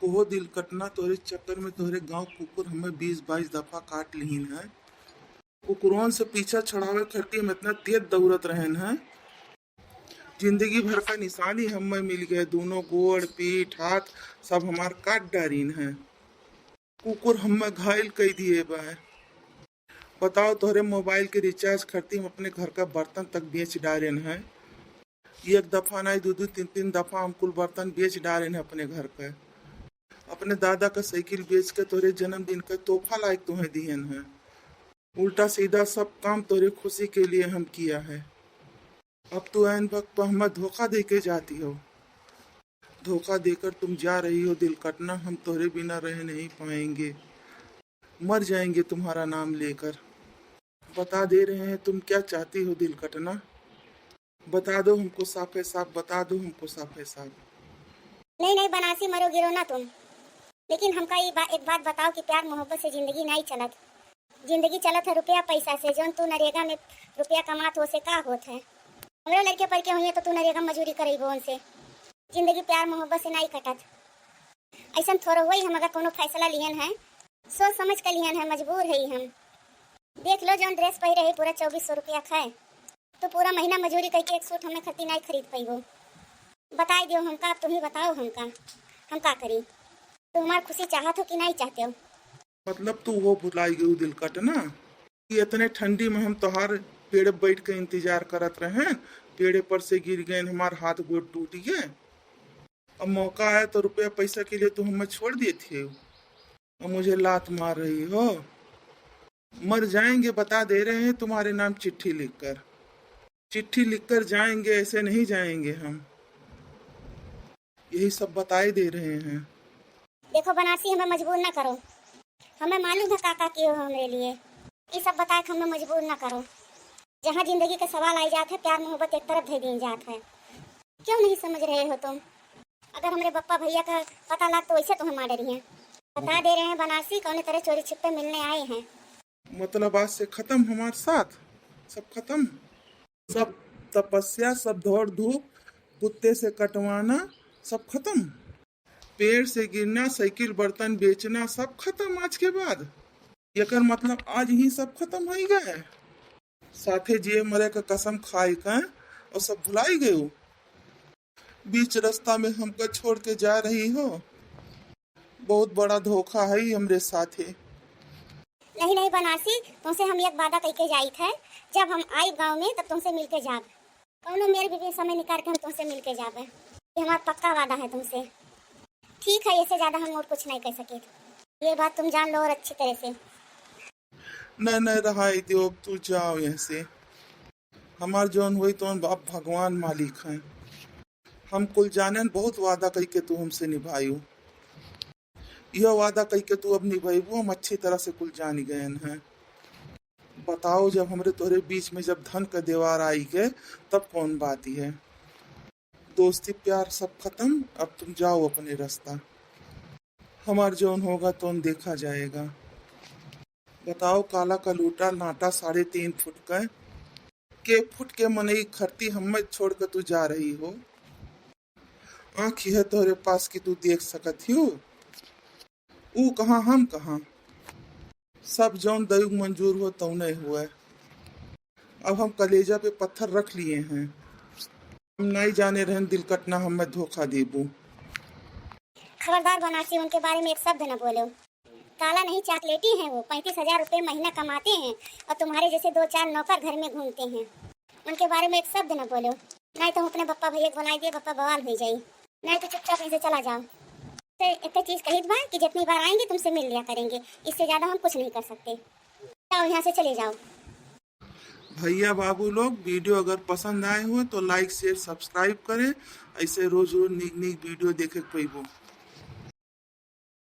ओहो दिल कटना तोरे चक्कर में तोरे गांव कुकुर हमें 20-22 दफा काट लीन है। कुकुरवन से पीछा छुड़ावे खातिर हम इतना तेज दौड़त रहन है। जिंदगी भर का निशानी हमें मिल गए, दोनों गोड़ पीठ हाथ सब हमार काट डारीन है। कुकुर हमें घायल कर दिए बा। बताओ तोहरे मोबाइल के रिचार्ज खातिर हम अपने घर का बर्तन तक बेच डालेन है। एक दफा नहीं, दो दो तीन तीन दफा हम कुल बर्तन बेच डालेन है अपने घर का। अपने दादा का साइकिल बेच के तोरे जन्मदिन का तोहफा लायक तुम्हें दियन है। उल्टा सीधा सब काम तोरे खुशी के लिए हम किया है। अब तो ऐन वक्त पर हमें धोखा दे के जाती हो। धोखा देकर तुम जा रही हो दिल कटना, हम तोरे बिना रह नहीं पाएंगे, मर जाएंगे तुम्हारा नाम लेकर। बता दे रहे हैं तुम क्या चाहती हो दिल कटना, बता दो हमको साफे साफ, बता दो हमको साफे साफ। नहीं नहीं बनासी, मरो गिरो ना तुम। लेकिन हमका एक बात बताओ कि प्यार मोहब्बत से जिंदगी नहीं चलत। जिंदगी चलत है रुपया पैसा से। जो तू नरेगा में रुपया कमात हो से का होत है। हमरे लड़के पढ़ के हुई तो तू नरेगा मजूरी करेबो उनसे। जिंदगी प्यार मोहब्बत से नहीं कटत। ऐसा थोड़ा हुई हम अगर कोनो फैसला लियन है सोच समझ कर लियन है, मजबूर है हम। देख लो जो ड्रेस पहन रही पूरा 2400 रुपया खाए तो पूरा महीना मजूरी करके एक सूट हमें खरीद नहीं खरीद पाइबो। बताई दियो हमका, अब तुम ही बताओ हमका हम का करी। तुम हमारी खुशी चाहत हो कि नहीं चाहते हो? मतलब तू वो भुलाई गई दिल कटना कि इतने ठंडी में हम तोहार पेड़ बैठ के इंतजार करत रहे, पेड़े पर से गिर गए, हमार हाथ गोड़ टूट गए। अब मौका है तो रुपया पैसा के लिए तू हमें छोड़ दिए थे और मुझे लात मार रही हो। मर जाएंगे बता दे रहे हैं तुम्हारे नाम चिट्ठी लिखकर जाएंगे, ऐसे नहीं जाएंगे हम, यही सब बताए दे रहे हैं। देखो बनारसी, हमें मजबूर ना करो। हमें मालूम है काका की हो हमारे लिए। ये सब बताए हमें मजबूर ना करो। जहाँ जिंदगी के सवाल आई जाते हैं प्यार मोहब्बत एक तरफ दे दी जाता है। क्यों नहीं समझ रहे हो तुम? अगर हमारे पप्पा भैया का पता लग तो वैसे तुम्हें मार रही हैं। बता दे रहे हैं बनारसी, कौन तरह चोरी छिपे मिलने आए हैं। मतलब आज से खत्म हमारे साथ, सब खत्म, सब तपस्या, सब दौड़ धूप, कुत्ते से कटवाना, सब खत्म। पेड़ से गिरना, साइकिल बर्तन बेचना, सब खत्म आज के बाद। एकर मतलब आज ही सब खत्म हो गए। साथे जिए मरे का कसम खाई का और सब भुलाई गए। बीच रास्ता में हमको छोड़ के जा रही हो, बहुत बड़ा धोखा है हमरे साथे। नहीं नहीं बनारसी, तुमसे हम एक वादा करके जाई थे, जब हम आई गांव में तब तुमसे मिलके जाब। कौनो मेरे भी समय निकाल के हम तुमसे मिलके जाबे। ये हमारा पक्का वादा है तुमसे। ठीक है, इससे ज्यादा हम और कुछ नहीं कर सके। ये बात तुम जान लो और अच्छी तरह से। नहीं रहा दो, तू जाओ यहाँ से। हमार जौन हुई तो बाप भगवान मालिक हैं। हम कुल जाने बहुत वादा कही के तू हमसे निभायू। यह वादा कही के तू अब निभाईबू, हम अच्छी तरह से कुल जान गए हैं। बताओ जब हमरे तोरे बीच में जब धन का दीवार आई गए तब कौन बात है। दोस्ती प्यार सब खत्म, अब तुम जाओ अपने रास्ता। हमार जौन होगा तो देखा जाएगा। बताओ काला का लूटा नाटा 3.5 फुट का के फुट के मनई खरती हमें छोड़ कर तू जा रही हो। आँख है तोरे पास कि तू देख सकत हो। ऊ कहाँ हम कहाँ, सब जौन दयुग मंजूर हो तो नहीं हुआ। अब हम कलेजा पे पत्थर रख लिए हैं। हम नहीं जाने रहन दिल कटना हमें धोखा देबू। खबरदार बनारसी, उनके बारे में एक शब्द न बोलो। काला नहीं चॉकलेटी हैं वो। 35,000 रुपये महीना कमाते हैं और तुम्हारे जैसे 2-4 नौकर घर में घूमते हैं। उनके बारे में एक शब्द न बोलो, नहीं तो हम अपने पप्पा भैया को बुलाई दिए, पप्पा बवाल हो जाई। नहीं तो चुपचाप ऐसे चला जाओ। तो एक चीज कही बा कि जितनी बार आएंगे तुमसे मिल लिया करेंगे, इससे ज्यादा हम कुछ नहीं कर सकते। जाओ यहाँ से चले जाओ। भैया बाबू लोग, वीडियो अगर पसंद आए हो तो लाइक शेयर सब्सक्राइब करें। ऐसे रोज रोज नीक वीडियो देखे पाइबो।